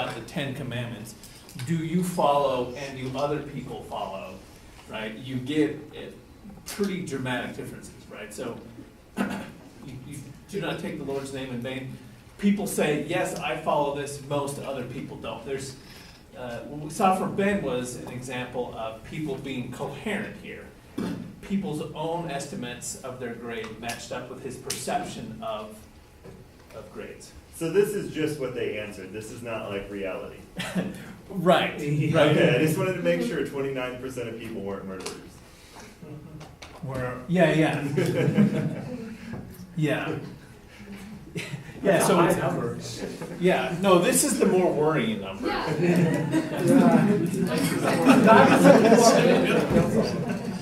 about the 10 Commandments, do you follow and do other people follow, right? You get pretty dramatic differences, right? So you do not take the Lord's name in vain. People say, yes, I follow this, most other people don't. There's, what we saw from Ben was an example of people being coherent here. People's own estimates of their grade matched up with his perception of grades. So this is just what they answered. This is not like reality. Right. Okay, I just wanted to make sure 29% of people weren't murderers. Yeah. Yeah. Yeah, so high it's, number. yeah, no, this is the more worrying number.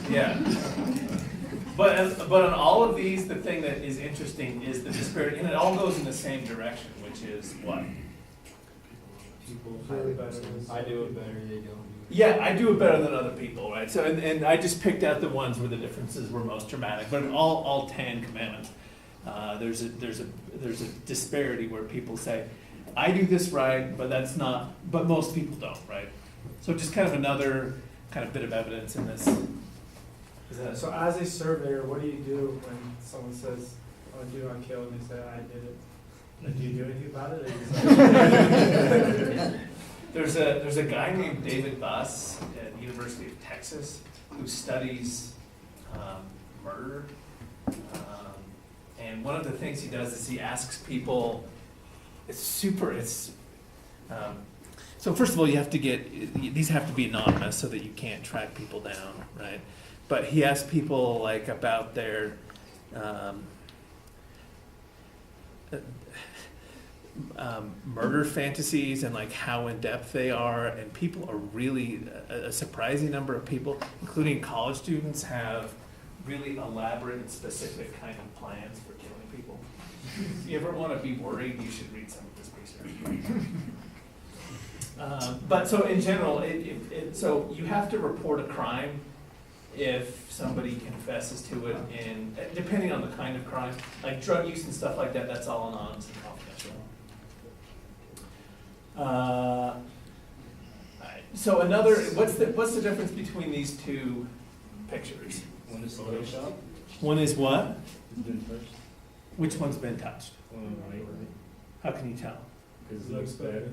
Yeah. But on all of these, the thing that is interesting is the disparity, and it all goes in the same direction, which is what? I do it better, they don't. Yeah, I do it better than other people, right? So, and I just picked out the ones where the differences were most dramatic, but in all 10 commandments, there's a disparity where people say, I do this right, but that's not, but most people don't, right? So just kind of another kind of bit of evidence in this. Is that So as a surveyor, what do you do when someone says, oh, do not kill, and they say, I did it? Like, do you do anything about it? Or you just There's a guy named David Buss at the University of Texas who studies murder. And one of the things he does is he asks people, so first of all, you have to these have to be anonymous so that you can't track people down, right? But he asks people like about their murder fantasies and like how in depth they are, and people are really a surprising number of people, including college students, have really elaborate and specific kind of plans for killing people. If you ever want to be worried, you should read some of this research. But so in general, so you have to report a crime if somebody confesses to it, and depending on the kind of crime, like drug use and stuff like that, that's all anonymous and confidential. So what's the difference between these two pictures? One is Photoshop. One is what? It's been touched. Which one's been touched? One right. How can you tell? Because it looks better.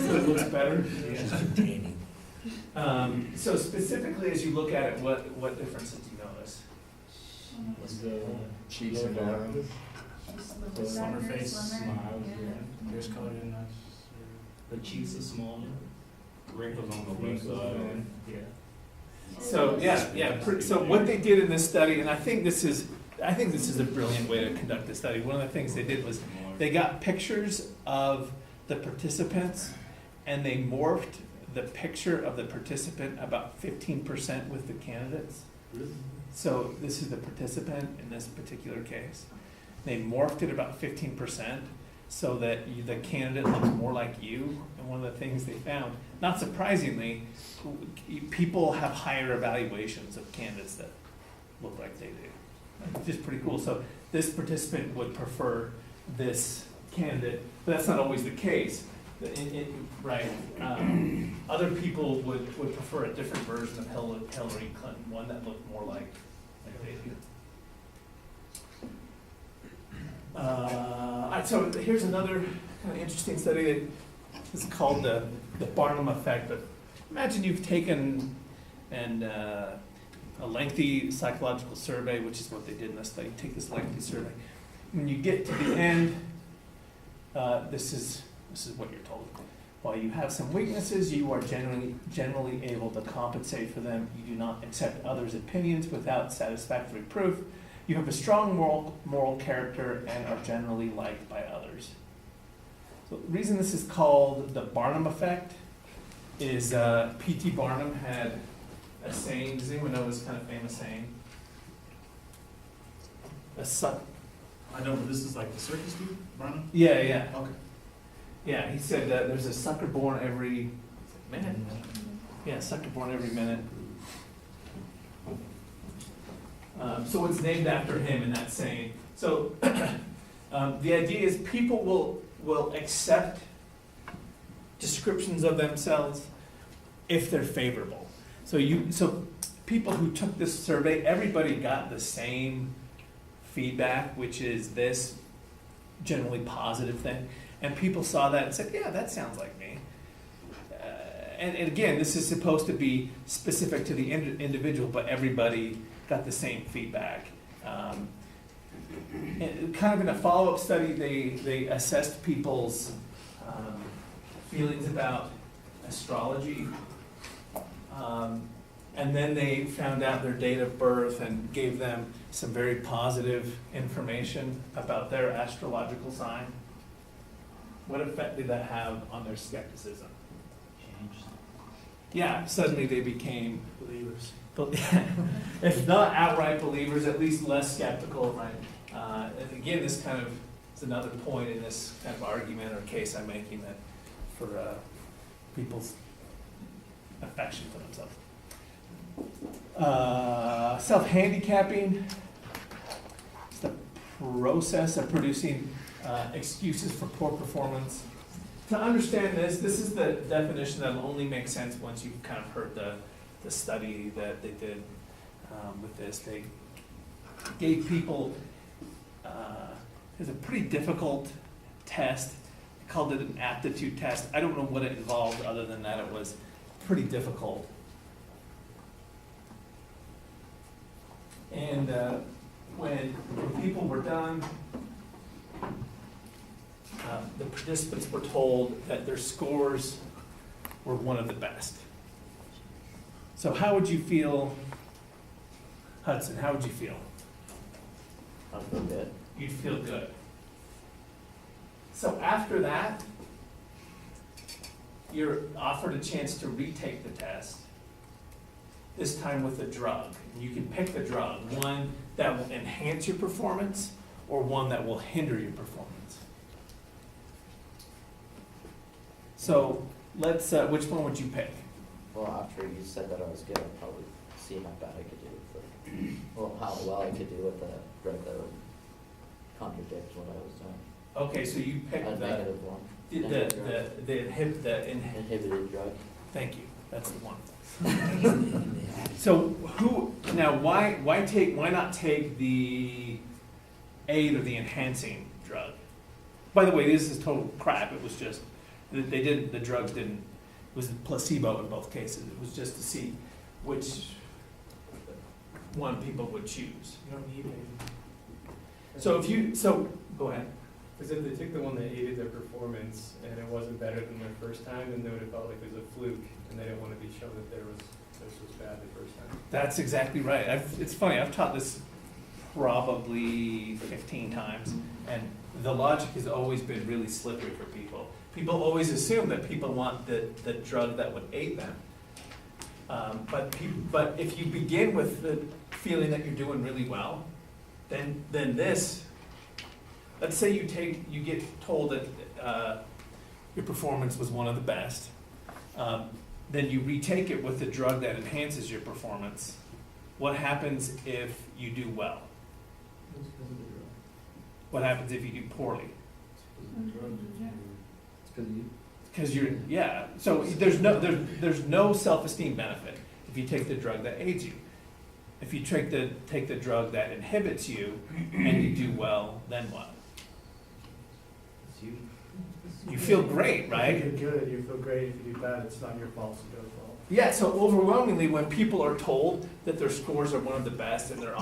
It looks better? So specifically, as you look at it, what differences do you notice? What's the Cheeks lower are back? narrow. On her face, Slimmer. smiles, yeah. There's color in that. The cheeks are smaller. Wrinkles on the left side. Yeah. So so what they did in this study, and I think this is a brilliant way to conduct the study. One of the things they did was they got pictures of the participants, and they morphed the picture of the participant about 15% with the candidates. So this is the participant in this particular case. They morphed it about 15% so that the candidate looks more like you. And one of the things they found, not surprisingly, people have higher evaluations of candidates that look like they do. Which is pretty cool. So this participant would prefer this candidate, but that's not always the case. Right? Other people would prefer a different version of Hillary Clinton, one that looked more like they do. So here's another kind of interesting study that is called the Barnum effect. But imagine you've taken a lengthy psychological survey, which is what they did in this study. Take this lengthy survey. When you get to the end, this is what you're told. While you have some weaknesses, you are generally able to compensate for them. You do not accept others' opinions without satisfactory proof. You have a strong moral character and are generally liked by others. So the reason this is called the Barnum effect is P.T. Barnum had a saying. Does anyone know this kind of famous saying? I know, but this is like the circus dude, Barnum? Yeah. Okay. Yeah, he said there's a sucker born every minute. Yeah, sucker born every minute. So it's named after him in that saying. So the idea is people will will accept descriptions of themselves if they're favorable. So people who took this survey, everybody got the same feedback, which is this generally positive thing. And people saw that and said, yeah, that sounds like me. And again, this is supposed to be specific to the individual, but everybody got the same feedback. And kind of in a follow-up study, they assessed people's feelings about astrology. And then they found out their date of birth and gave them some very positive information about their astrological sign. What effect did that have on their skepticism? Changed. Yeah, suddenly they became, Believers. if not outright believers, at least less skeptical, right? And again, this kind of is another point in this kind of argument or case I'm making that for people's affection for themselves. Self-handicapping, it's the process of producing excuses for poor performance. To understand this is the definition that will only make sense once you've kind of heard the study that they did with this. They gave people, it was a pretty difficult test. They called it an aptitude test. I don't know what it involved other than that it was pretty difficult. And when people were done, the participants were told that their scores were one of the best. So how would you feel, Hudson, how would you feel? I feel good. You'd feel good. So after that, you're offered a chance to retake the test, this time with a drug. And you can pick the drug, one that will enhance your performance or one that will hinder your performance. So let's, which one would you pick? Well, after you said that I was good, I'd probably see how bad I could do with the, well, how well I could do with the drug that would contradict what I was doing. Okay, so you picked A the, negative one. the Inhibited drug. thank you, that's the one. So why not take the aid or the enhancing drug? By the way, this is total crap. It was just, the drugs didn't, it was placebo in both cases. It was just to see which one people would choose. You don't need any. So go ahead. Because if they took the one that aided their performance and it wasn't better than their first time, then they would have felt like it was a fluke, and they didn't want to be shown that this was bad the first time. That's exactly right. It's funny, I've taught this probably 15 times, and the logic has always been really slippery for people. People always assume that people want the drug that would aid them. But if you begin with the feeling that you're doing really well, then this, let's say you get told that your performance was one of the best, then you retake it with the drug that enhances your performance. What happens if you do well? What happens if you do poorly? Because so there's no self-esteem benefit if you take the drug that aids you. If you take the drug that inhibits you and you do well, then what? You feel great, right? If you're good, you feel great. If you do bad, it's not your fault, it's your fault. Yeah, so overwhelmingly, when people are told that their scores are one of the best and they're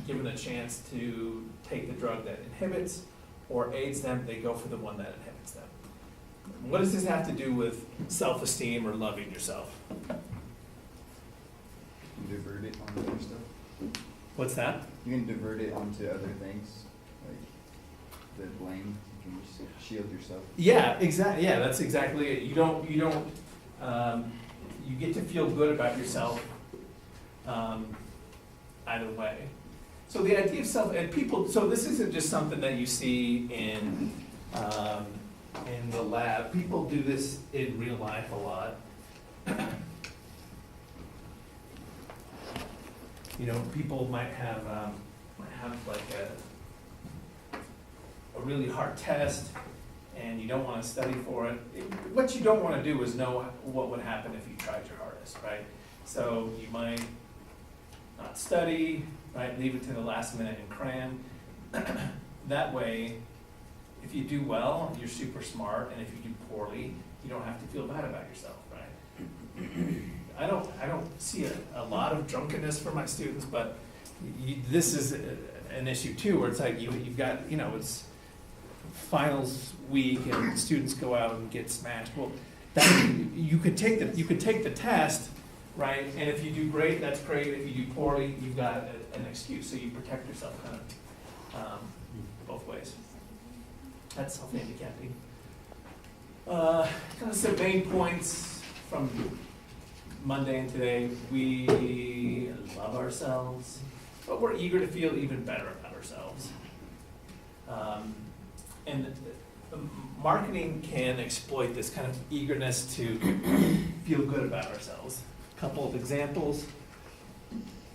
given a chance to take the drug that inhibits or aids them, they go for the one that inhibits them. What does this have to do with self-esteem or loving yourself? Divert it onto other stuff. What's that? You can divert it onto other things, like the blame. You can just shield yourself. Yeah, exactly. Yeah, that's exactly it. You don't. You get to feel good about yourself. Either way. So the idea of and people. So this isn't just something that you see in the lab. People do this in real life a lot. You know, people might have like a really hard test, and you don't wanna study for it, what you don't wanna do is know what would happen if you tried your hardest, right? So you might not study, right, leave it to the last minute and cram. That way, if you do well, you're super smart, and if you do poorly, you don't have to feel bad about yourself, right? I don't see a lot of drunkenness for my students, but this is an issue too, where it's like you've got, it's finals week and students go out and get smashed. Well, you could take the test, right? And if you do great, that's great. If you do poorly, you've got an excuse, so you protect yourself kind of both ways. That's self-handicapping. Kind of some main points from Monday and today. We love ourselves, but we're eager to feel even better about ourselves. And marketing can exploit this kind of eagerness to feel good about ourselves. A couple of examples.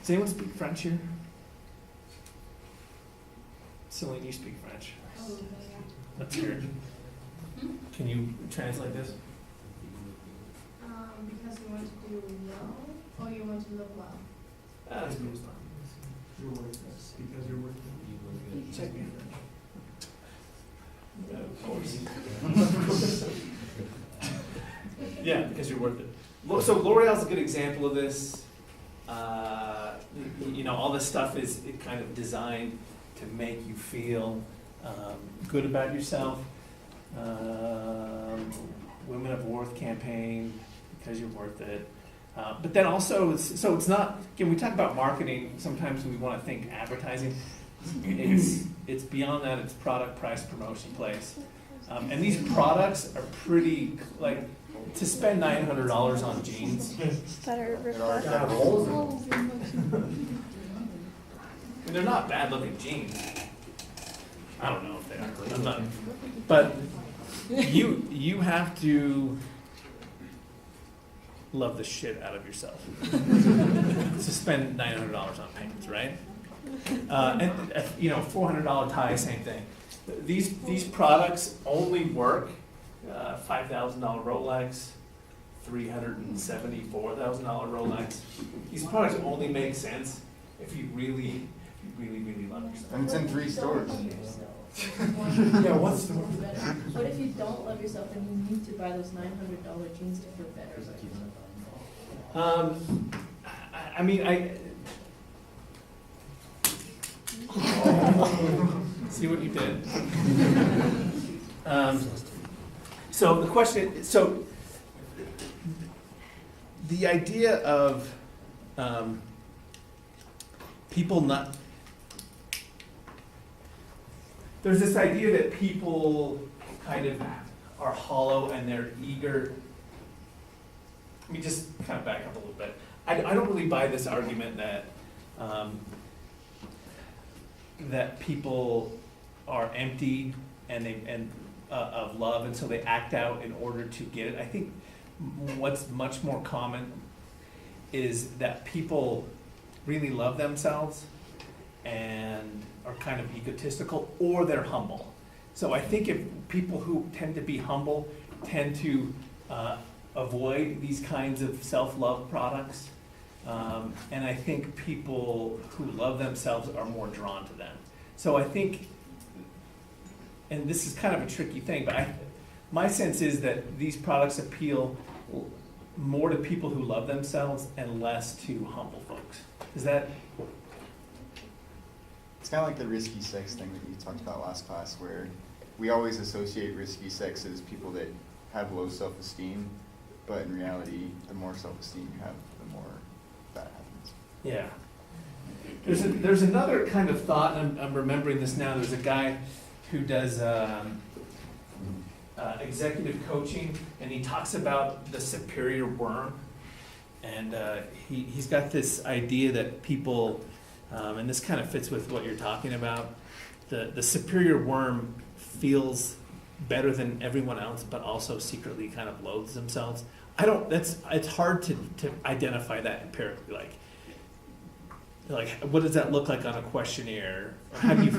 Does anyone speak French here? Celine, you speak French. Let's hear it. Can you translate this? Because you want to do well, or you want to look well? That's good. Your worthless, because you're worthless. Check me. Of course. Yeah, because you're worth it. So L'Oreal's a good example of this. All this stuff is kind of designed to make you feel good about yourself. Women of Worth campaign, because you're worth it. But then also, it's not, again, we talk about marketing, sometimes we want to think advertising. It's beyond that, it's product, price, promotion, place. And these products are pretty, like, to spend $900 on jeans, That are Got holes in and they're not bad looking jeans. I don't know if they are, I'm not, but you have to love the shit out of yourself to spend $900 on pants, right? And $400 tie, same thing. These products only work. $5,000 Rolex, $374,000 Rolex. These products only make sense if you really love yourself. And it's in 3 stores. Yeah, what's the What if you don't love yourself and you need to buy those $900 jeans to feel better about yourself? See what you did? So the question, the idea of people not, there's this idea that people kind of are hollow and they're eager. Let me just kind of back up a little bit. I don't really buy this argument that that people are empty and of love, and so they act out in order to get it. I think what's much more common is that people really love themselves and are kind of egotistical, or they're humble. So I think if people who tend to be humble tend to avoid these kinds of self-love products, and I think people who love themselves are more drawn to them. So I think, and this is kind of a tricky thing, but my sense is that these products appeal more to people who love themselves and less to humble folks. Is that? It's kind of like the risky sex thing that you talked about last class, where we always associate risky sex as people that have low self-esteem, but in reality, the more self-esteem you have, the more that happens. Yeah. There's another kind of thought, and I'm remembering this now. There's a guy who does executive coaching, and he talks about the superior worm. And he's got this idea that people, and this kind of fits with what you're talking about, the superior worm feels better than everyone else, but also secretly kind of loathes themselves. It's hard to identify that empirically, like what does that look like on a questionnaire? Or how do you,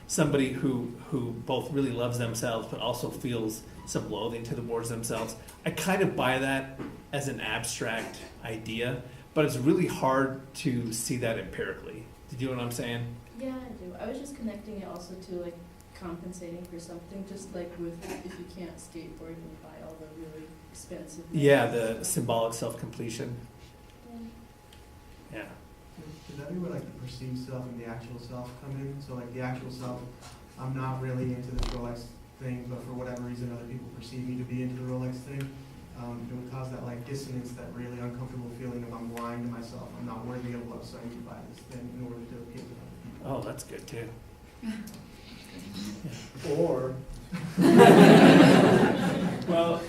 somebody who both really loves themselves but also feels some loathing towards themselves. I kind of buy that as an abstract idea, but it's really hard to see that empirically. Did you know what I'm saying? Yeah, I do. I was just connecting it also to like compensating for something, just like with if you can't skateboard and you buy all the really expensive. Yeah, things. the symbolic self-completion. Yeah. Yeah. Does that be where like the perceived self and the actual self come in? So like the actual self, I'm not really into this Rolex thing, but for whatever reason other people perceive me to be into the Rolex thing. It would cause that like dissonance, that really uncomfortable feeling of I'm lying to myself, I'm not worthy of love, so I need to buy this thing in order to appeal to other people. Oh, that's good too. Or, Well,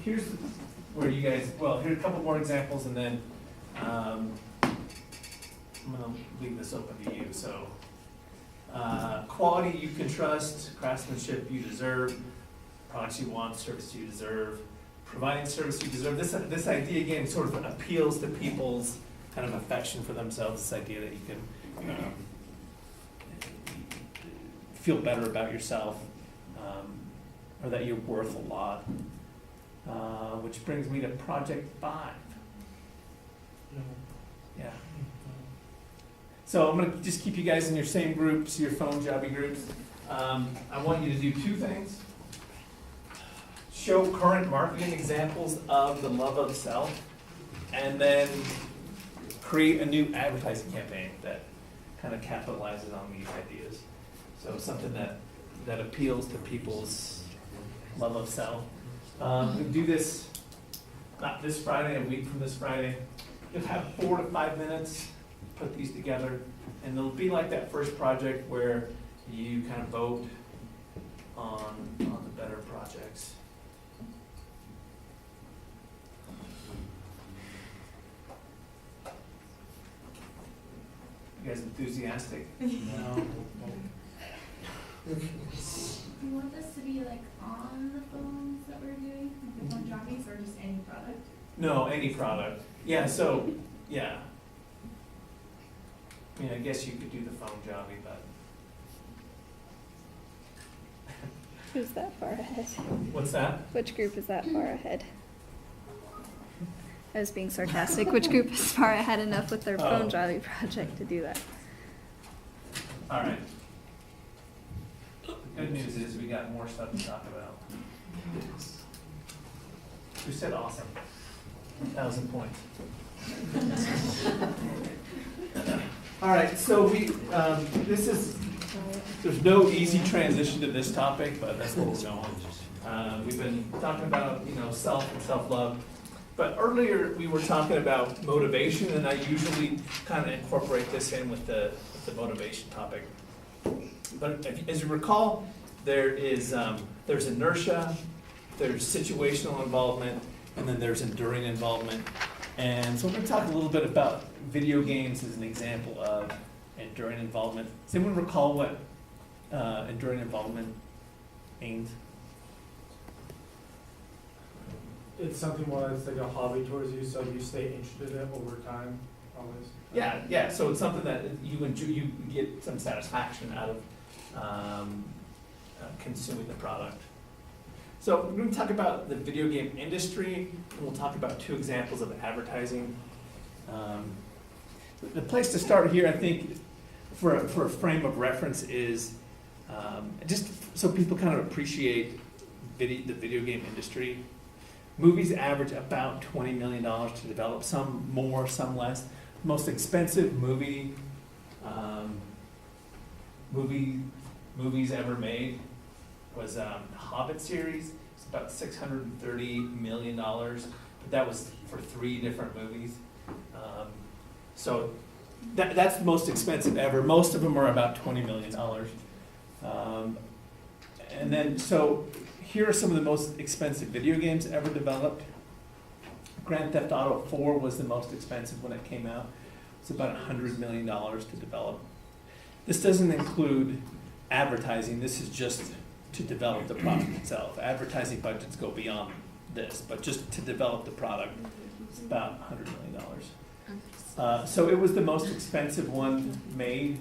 here's where you guys, well, here's a couple more examples and then I'm gonna leave this open to you. So, quality you can trust, craftsmanship you deserve, products you want, service you deserve, providing service you deserve. This idea again sort of appeals to people's kind of affection for themselves, this idea that you can feel better about yourself, or that you're worth a lot. Which brings me to project 5. Yeah. So I'm gonna just keep you guys in your same groups, your phone jobby groups. I want you to do 2 things. Show current marketing examples of the love of self, and then create a new advertising campaign that kind of capitalizes on these ideas. So something that appeals to people's love of self. We do this, not this Friday, a week from this Friday. You'll have 4 to 5 minutes, put these together, and it'll be like that first project where you kind of vote on the better projects. You guys enthusiastic? No? Do you want this to be like on the phones that we're doing, like the phone jockeys, or just any product? No, any product. Yeah, so, yeah. I mean, I guess you could do the phone jobby, but Who's that far ahead? what's that? Which group is that far ahead? I was being sarcastic. Which group is far ahead enough with their phone Oh. jolly project to do that? All right. The good news is we got more stuff to talk about. Who said awesome? 1,000 points. All right, so there's no easy transition to this topic, but that's where we're going. We've been talking about, self and self-love. But earlier, we were talking about motivation, and I usually kind of incorporate this in with the motivation topic. But as you recall, there's inertia, there's situational involvement, and then there's enduring involvement. And so we're going to talk a little bit about video games as an example of enduring involvement. Does anyone recall what enduring involvement means? it's something more that's like a hobby towards you, so you stay interested in it over time, always. Yeah, so it's something that you enjoy, you get some satisfaction out of consuming the product. So we're going to talk about the video game industry, and we'll talk about 2 examples of advertising. The place to start here, I think, for a frame of reference is just so people kind of appreciate the video game industry. Movies average about $20 million to develop, some more, some less. Most expensive movies ever made was the Hobbit series. It's about $630 million, but that was for 3 different movies. So that's the most expensive ever. Most of them are about $20 million. And then, so here are some of the most expensive video games ever developed. Grand Theft Auto 4 was the most expensive when it came out. It's about $100 million to develop. This doesn't include advertising. This is just to develop the product itself. Advertising budgets go beyond this, but just to develop the product, it's about $100 million. So it was the most expensive one made.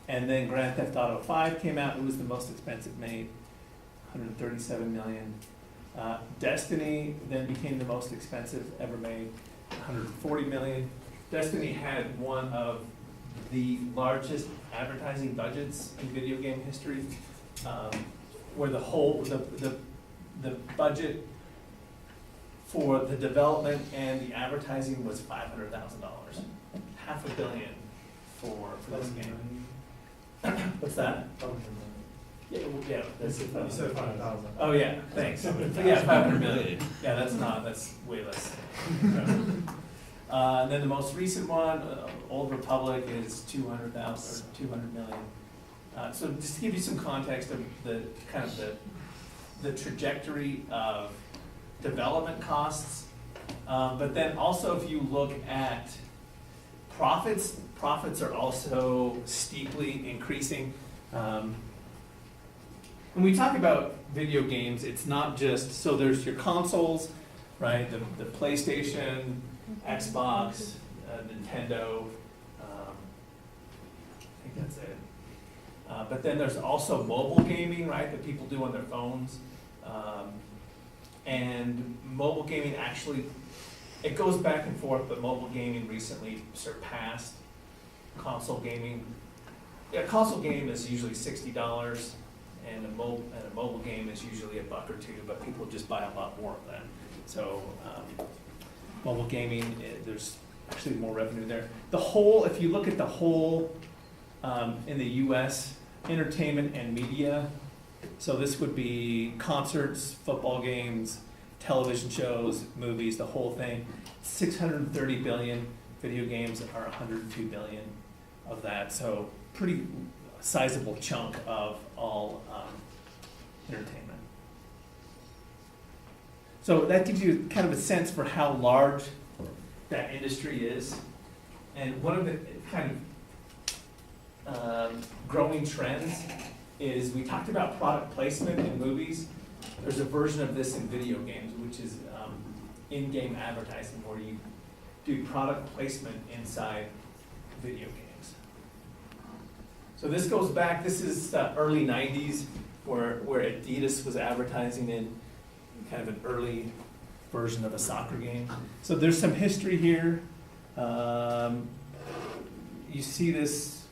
And then Grand Theft Auto 5 came out, it was the most expensive made, 137 million. Destiny then became the most expensive ever made, 140 million. Destiny had one of the largest advertising budgets in video game history, where the budget for the development and the advertising was $500,000, $500 million for this game. What's that? Yeah, You that's said 5,000. Oh, yeah, thanks. Yeah, 500 million. Yeah, that's way less. And then the most recent one, Old Republic, is 200,000, or 200 million. So just to give you some context of the kind of the trajectory of development costs, but then also if you look at profits are also steeply increasing. When we talk about video games, it's not just, so there's your consoles, right? The PlayStation, Xbox, Nintendo, I think that's it. But then there's also mobile gaming, right, that people do on their phones. And mobile gaming actually, it goes back and forth, but mobile gaming recently surpassed console gaming. Yeah, a console game is usually $60, and a mobile game is usually $1 or $2, but people just buy a lot more of them. So mobile gaming, there's actually more revenue there. The whole, if you look at the whole in the U.S., entertainment and media, so this would be concerts, football games, television shows, movies, the whole thing. 630 billion. Video games are 102 billion of that. So pretty sizable chunk of all entertainment. So that gives you kind of a sense for how large that industry is. And one of the kind of growing trends is, we talked about product placement in movies. There's a version of this in video games, which is in-game advertising, where you do product placement inside video games. So this goes back, this is early 90s, where Adidas was advertising in kind of an early version of a soccer game. So there's some history here. You see this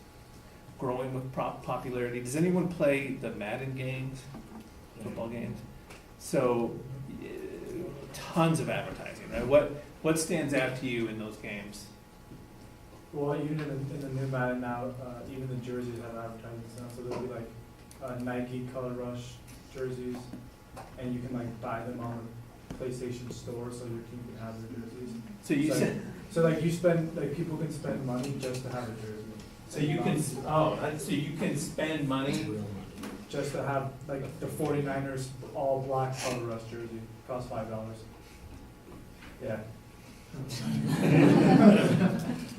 growing with popularity. Does anyone play the Madden games, football games? So tons of advertising, right? What stands out to you in those games? Well, even in the new Madden now, even the jerseys have advertisements now. So there'll be like Nike Color Rush jerseys, and you can like buy them on the PlayStation Store, so your team can have their jerseys. So you said, So like you spend, like people can spend money just to have a jersey. so you can spend money. Just to have like the 49ers all black Color Rush jersey, costs $5. Yeah.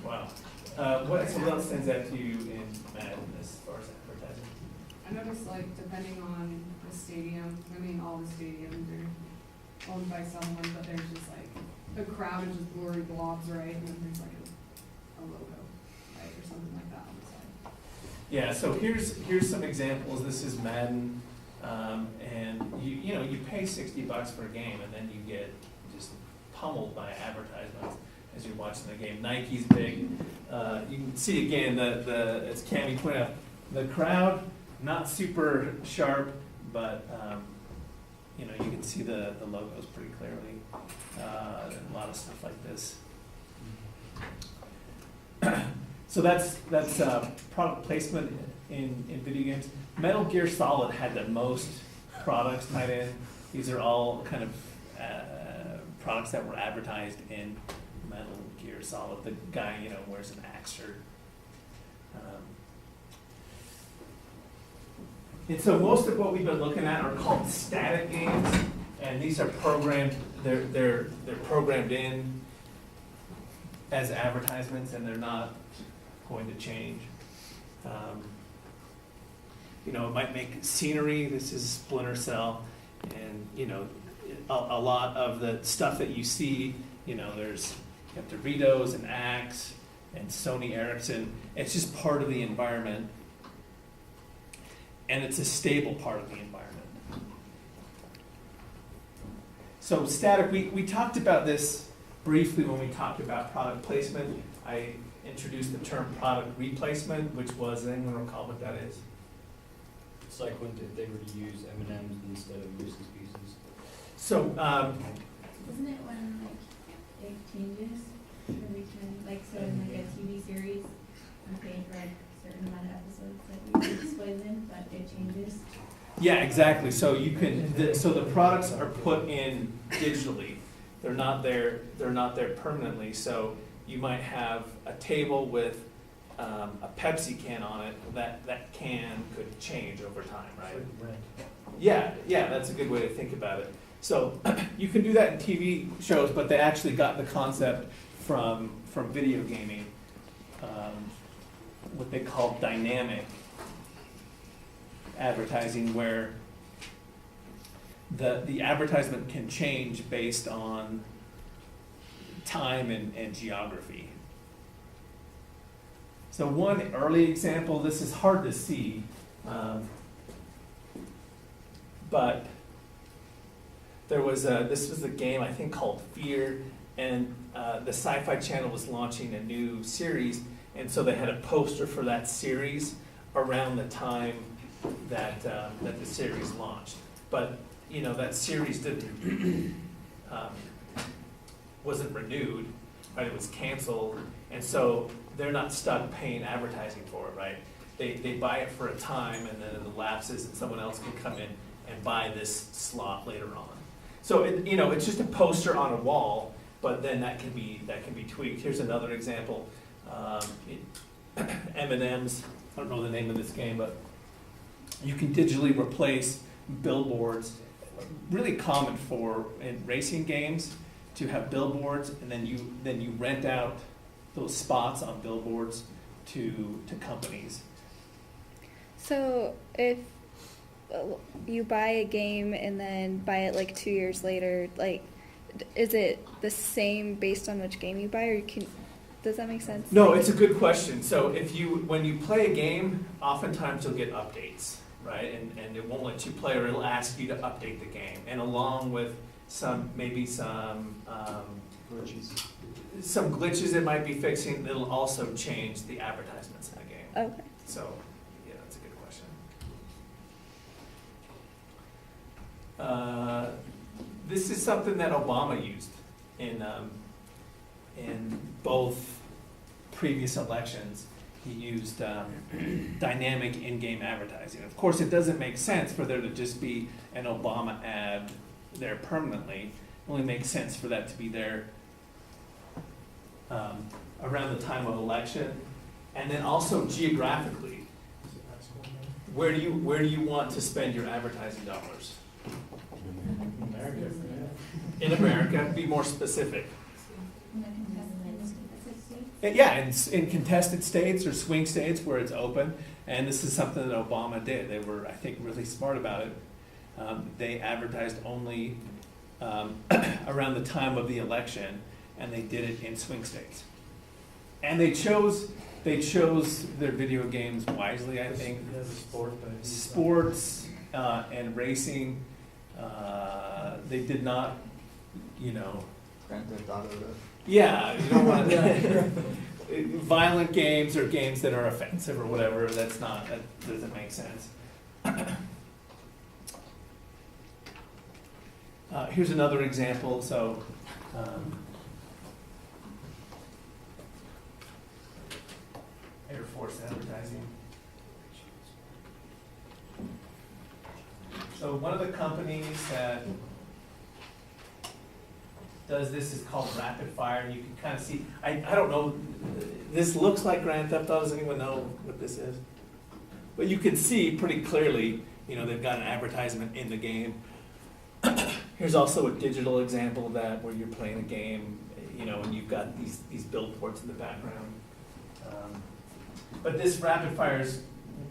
Wow. What else stands out to you in Madden as far as advertising? I noticed, like, depending on the stadium, I mean, all the stadiums are owned by someone, but there's just like, the crowd is just blurry blobs, right? And then there's like a logo, right, or something like that on the side. Yeah, so here's some examples. This is Madden, and you pay $60 for a game, and then you get just pummeled by advertisements as you're watching the game. Nike's big. You can see again as Cammie pointed out, the crowd not super sharp, but you can see the logos pretty clearly. A lot of stuff like this. So that's product placement in video games. Metal Gear Solid had the most products tied in. These are all kind of products that were advertised in Metal Gear Solid. The guy, wears an axe shirt. And so most of what we've been looking at are called static games, and these are programmed. They're programmed in as advertisements, and they're not going to change. It might make scenery. This is Splinter Cell, and a lot of the stuff that you see. You have Doritos and Axe and Sony Ericsson. It's just part of the environment and it's a stable part of the environment. So static, we talked about this briefly when we talked about product placement. I introduced the term product replacement, which was, anyone recall what that is? It's like when they were to use M&Ms instead of Reese's Pieces. So, Isn't it when like it changes every time, like so in like a TV series, you pay for like a certain amount of episodes that you display them, but it changes? yeah, exactly. So you can, so the products are put in digitally. They're not there permanently. So you might have a table with a Pepsi can on it. That can could change over time, right? Yeah, that's a good way to think about it. So you can do that in TV shows, but they actually got the concept from video gaming, what they call dynamic advertising, where the advertisement can change based on time and geography. So one early example, this is hard to see, but this was a game I think called Fear, and the Sci-Fi Channel was launching a new series, and so they had a poster for that series around the time that the series launched. But you know, that series didn't wasn't renewed, right? It was canceled, and so they're not stuck paying advertising for it, right? They buy it for a time, and then it lapses, and someone else can come in and buy this slot later on. So it's just a poster on a wall, but then that can be tweaked. Here's another example. M&Ms. I don't know the name of this game, but you can digitally replace billboards. Really common in racing games to have billboards, and then you rent out those spots on billboards to companies. So if you buy a game and then buy it like 2 years later, like, is it the same based on which game you buy, or does that make sense? No, it's a good question. So when you play a game, oftentimes you'll get updates, right? And it won't let you play, or it'll ask you to update the game. And along with some glitches it might be fixing, it'll also change the advertisements in the game. Okay. So, yeah, that's a good question. This is something that Obama used in both previous elections. He used dynamic in-game advertising. Of course, it doesn't make sense for there to just be an Obama ad there permanently. It only makes sense for that to be there around the time of election, and then also geographically. Where do you want to spend your advertising dollars? America. In America, be more specific. In Yeah, in contested states or swing states where it's open, and this is something that Obama did. They were, I think, really smart about it. They advertised only around the time of the election, and they did it in swing states. And they chose their video games wisely, I think. Yeah, the sport. Sports and racing, they did not, Grand Theft Auto, though. yeah, you don't want to, violent games or games that are offensive or whatever, that doesn't make sense. Here's another example, so, Air Force advertising. So one of the companies that does this is called Rapid Fire, and you can kind of see, I don't know, this looks like Grand Theft Auto. Does anyone know what this is? But you can see pretty clearly, they've got an advertisement in the game. Here's also a digital example of that, where you're playing a game, and you've got these billboards in the background. But this Rapid Fire is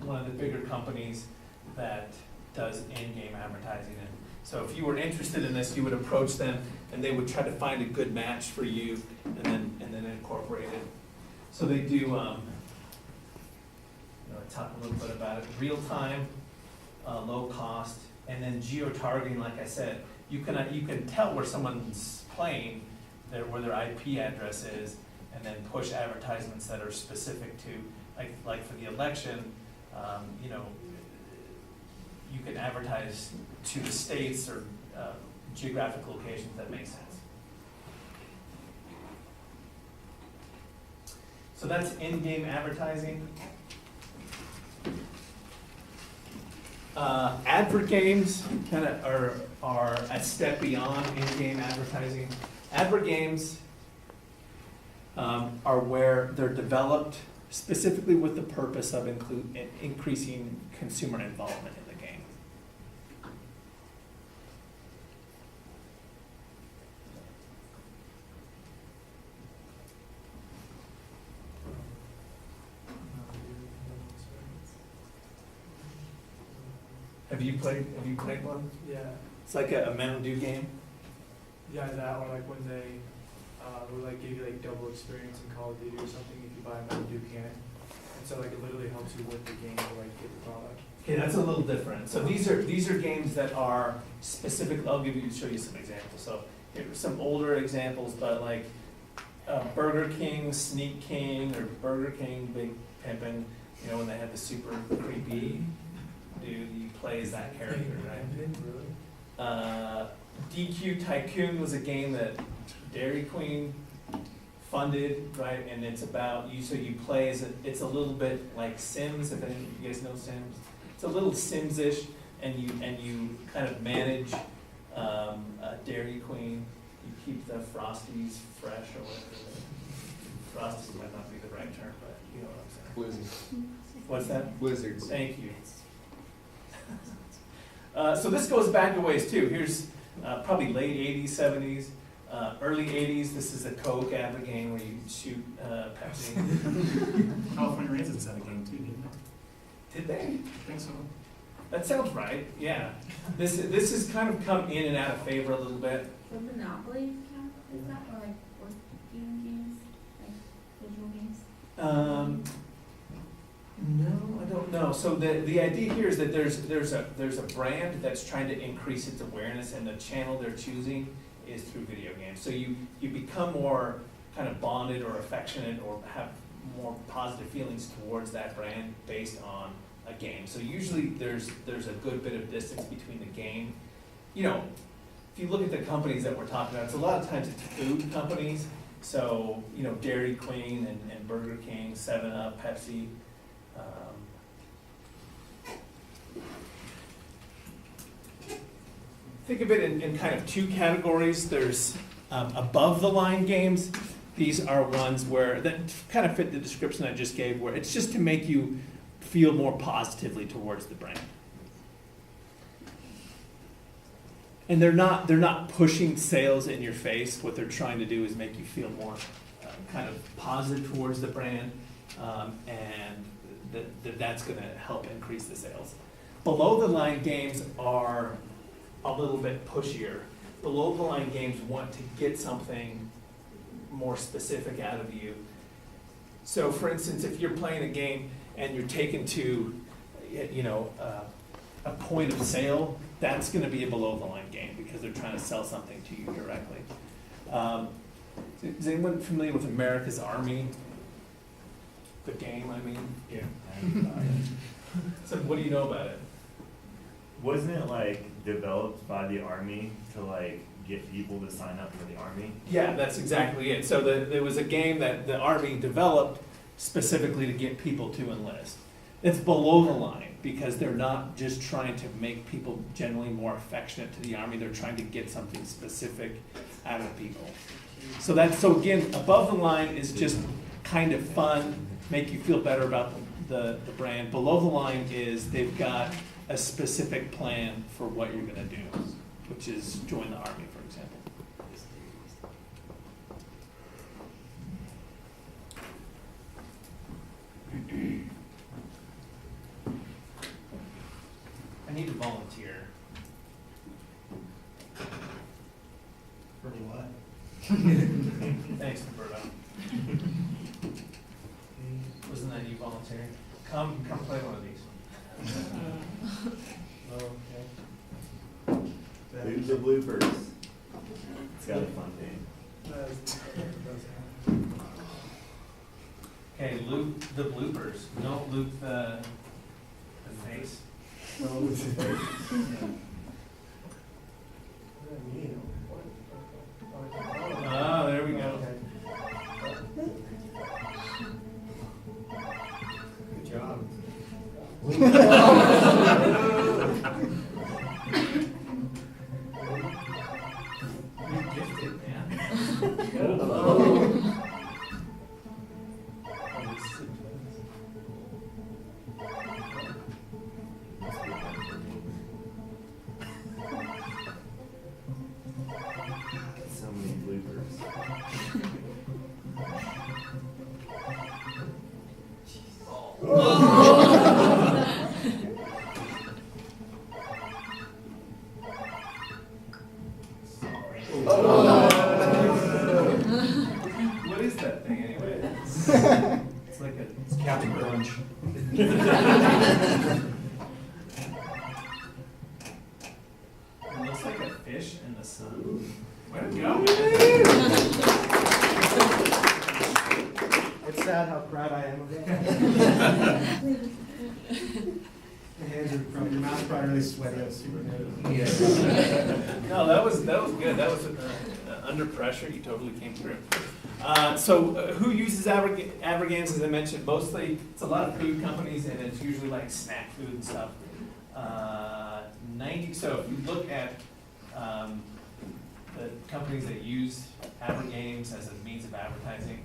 one of the bigger companies that does in-game advertising. And so if you were interested in this, you would approach them, and they would try to find a good match for you, and then incorporate it. So they do, talk a little bit about it. Real-time low cost, and then geo-targeting, like I said, you can tell where someone's playing, where their IP address is, and then push advertisements that are specific to, like for the election, you know, you can advertise to the states or geographic locations that make sense. So that's in-game advertising. Advert games kind of are a step beyond in-game advertising. Advert games are where they're developed specifically with the purpose of increasing consumer involvement in the game. Have you played one? Yeah, It's like a Mountain Dew game. yeah, that, or like when they, will like give you like double experience in Call of Duty or something if you buy a Mountain Dew can. And so like it literally helps you with the game to like get the product. Okay, that's a little different. So these are games that are specific. I'll show you some examples. So here are some older examples, but like Burger King, Sneak King, or Burger King, Big Pimpin'. You know, when they had the super creepy dude, you play as that character, right? DQ Tycoon was a game that Dairy Queen funded, right? And it's about you. So you play as it's a little bit like Sims. If any of you guys know Sims, it's a little Sims-ish, and you kind of manage Dairy Queen. You keep the Frosties fresh or whatever. Frosties might not be the right term, but you know what I'm saying. Blizzard. What's that? Blizzards. Thank you. So this goes back a ways too. Here's probably late 80s, 70s, early 80s. This is a Coke advert game where you shoot Pepsi. California Raisins had a game too, didn't they? Did they? I think so. That sounds right, yeah. This has kind of come in and out of favor a little bit. Would Monopoly count as that, or like board games, like visual games? No, I don't know. So the idea here is that there's a brand that's trying to increase its awareness, and the channel they're choosing is through video games. So you become more kind of bonded or affectionate or have more positive feelings towards that brand based on a game. So usually there's a good bit of distance between the game. You know, if you look at the companies that we're talking about, it's a lot of times it's food companies. So, you know, Dairy Queen and Burger King, 7-Up, Pepsi. Think of it in kind of two categories. There's above the line games. These are ones where that kind of fit the description I just gave, where it's just to make you feel more positively towards the brand. And they're not pushing sales in your face. What they're trying to do is make you feel more kind of positive towards the brand, and that's going to help increase the sales. Below the line games are a little bit pushier. Below the line games want to get something more specific out of you. So for instance, if you're playing a game and you're taken to, you know, a point of sale, that's going to be a below the line game because they're trying to sell something to you directly. Is anyone familiar with America's Army? The game, I mean? Yeah. So what do you know about it? Wasn't it like developed by the Army to like get people to sign up for the Army? Yeah, that's exactly it. So there was a game that the Army developed specifically to get people to enlist. It's below the line because they're not just trying to make people generally more affectionate to the Army. They're trying to get something specific out of people. So again, above the line is just kind of fun, make you feel better about the brand. Below the line is they've got a specific plan for what you're going to do, which is join the Army, for example. I need to volunteer. For what? Thanks, Roberto. Wasn't that you volunteering? Come play one of these. bloopers. It's got a fun name. Okay, loop the bloopers. Don't loop the face. Oh, there we go. Good job. You're gifted, man. So many bloopers. What is that thing anyway? It's like a. It's Captain Crunch. It looks like a fish in the sun. Way to go. It's sad how proud I am of you. Your hands are probably, your mouth's probably really sweaty. I was super nervous. No, that was good. That was under pressure. You totally came through. Who uses Avergames? As I mentioned, mostly it's a lot of food companies, and it's usually like snack food and stuff. So if you look at the companies that use Avergames as a means of advertising,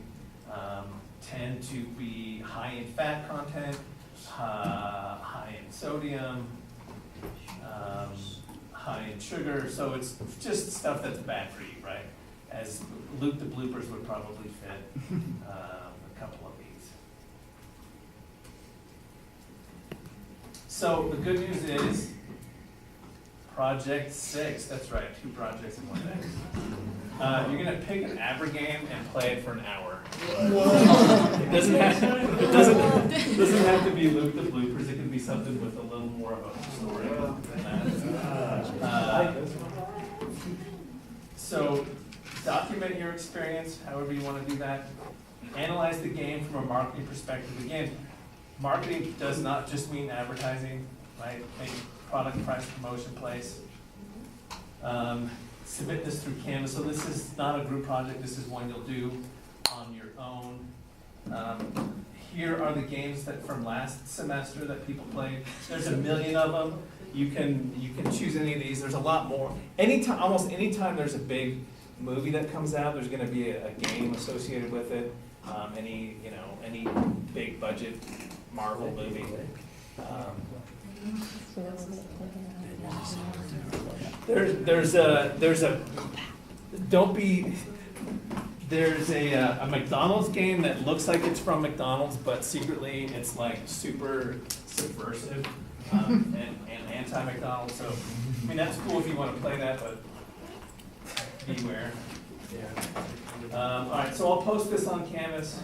tend to be high in fat content, high in sodium, high in sugar. So it's just stuff that's bad for you, right? As Loop the Bloopers would probably fit a couple of these. So the good news is Project 6, that's right, 2 projects in one day. You're gonna pick an Avergame and play it for an hour. It doesn't have to be Loop the Bloopers, it can be something with a little more of a story than that. So document your experience, however you want to do that. Analyze the game from a marketing perspective. Again, marketing does not just mean advertising, right? Make product, price, promotion, place. Submit this through Canvas. So this is not a group project. This is one you'll do on your own. Here are the games that from last semester that people played. There's a million of them. You can choose any of these. There's a lot more. Almost anytime there's a big movie that comes out, there's going to be a game associated with it. Any big budget Marvel movie. There's a McDonald's game that looks like it's from McDonald's, but secretly it's like super subversive and anti-McDonald's. So, I mean, that's cool if you want to play that, but beware. All right, so I'll post this on Canvas.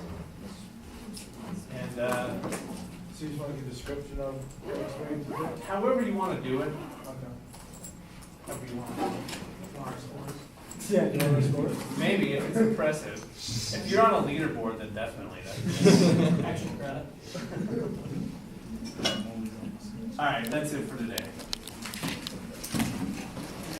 And So you just want to give a description of your experience with it? however you want to do it, Okay. however you want to do it. Yeah, you want to score? Maybe if it's impressive. If you're on a leaderboard, then definitely. That's action credit. All right, that's it for today.